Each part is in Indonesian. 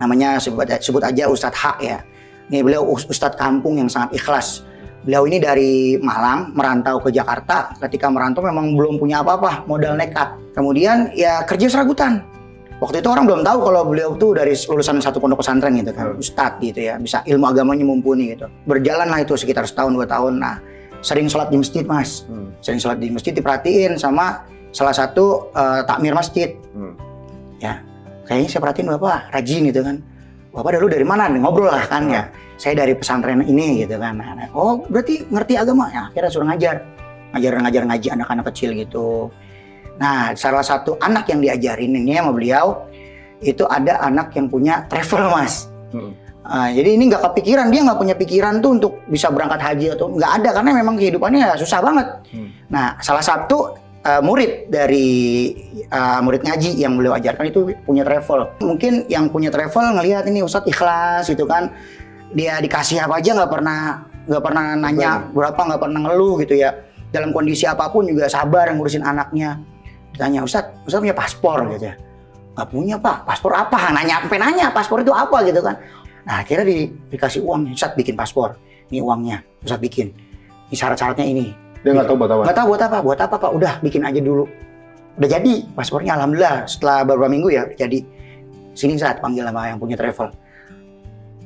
namanya sebut aja Ustadz H ya. Ini beliau Ustadz kampung yang sangat ikhlas. Beliau ini dari Malang merantau ke Jakarta. Ketika merantau memang belum punya apa-apa, modal nekat. Kemudian ya kerja serabutan. Waktu itu orang belum tahu kalau beliau tuh dari lulusan satu pondok pesantren gitu kan, Ustadz gitu ya, bisa ilmu agamanya mumpuni gitu. Berjalanlah itu sekitar setahun 2 tahun. Nah, sering sholat di masjid mas, sering sholat di masjid diperhatiin sama salah satu takmir masjid. Ya, kayaknya saya perhatiin bapak rajin gitu kan. Bapak dulu dari mana? Ngobrol lah kan ya. Saya dari pesantren ini gitu kan. Nah, oh berarti ngerti agama ya. Akhirnya suruh ngajar ngaji anak-anak kecil gitu. Nah, salah satu anak yang diajarin ini sama beliau itu ada anak yang punya travel mas. Jadi ini nggak kepikiran, dia nggak punya pikiran tuh untuk bisa berangkat haji atau nggak ada karena memang kehidupannya susah banget. Nah, salah satu murid dari murid ngaji yang beliau ajarkan itu punya travel. Mungkin yang punya travel ngelihat ini Ustadz ikhlas gitu kan. Dia dikasih apa aja nggak pernah nanya berapa, nggak pernah ngeluh gitu ya. Dalam kondisi apapun juga sabar ngurusin anaknya. Ditanya Ustadz punya paspor gitu ya. Nggak punya pak, paspor apa? Nanya paspor itu apa gitu kan. Nah akhirnya dikasih uang, Ustadz bikin paspor. Ini uangnya, Ustadz bikin. Ini syarat-syaratnya ini. Dia nggak tahu buat apa? Nggak tahu buat apa pak, udah bikin aja dulu. Udah jadi paspornya alhamdulillah setelah beberapa minggu ya jadi. Sini Ustadz panggil sama yang punya travel.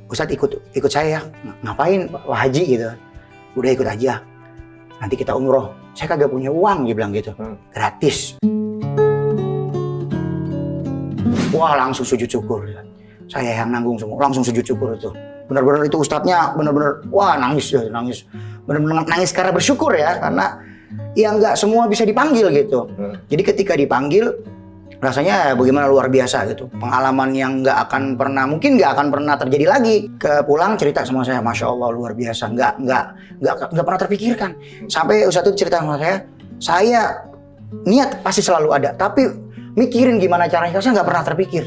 Ustadz ikut saya ya, ngapain Pak Haji gitu. Udah ikut aja, nanti kita umroh. Saya kagak punya uang, dia bilang gitu, gratis. Wah langsung sujud syukur. Saya yang nanggung semua, langsung sujud syukur itu. Benar-benar itu ustadznya, benar-benar, wah nangis. Benar-benar nangis karena bersyukur ya, karena ya nggak semua bisa dipanggil gitu. Jadi ketika dipanggil, rasanya bagaimana luar biasa gitu. Pengalaman yang mungkin nggak akan pernah terjadi lagi. Pulang cerita sama saya, Masya Allah luar biasa, nggak pernah terpikirkan. Sampai Ustadz itu cerita sama saya niat pasti selalu ada, tapi mikirin gimana caranya, saya nggak pernah terpikir.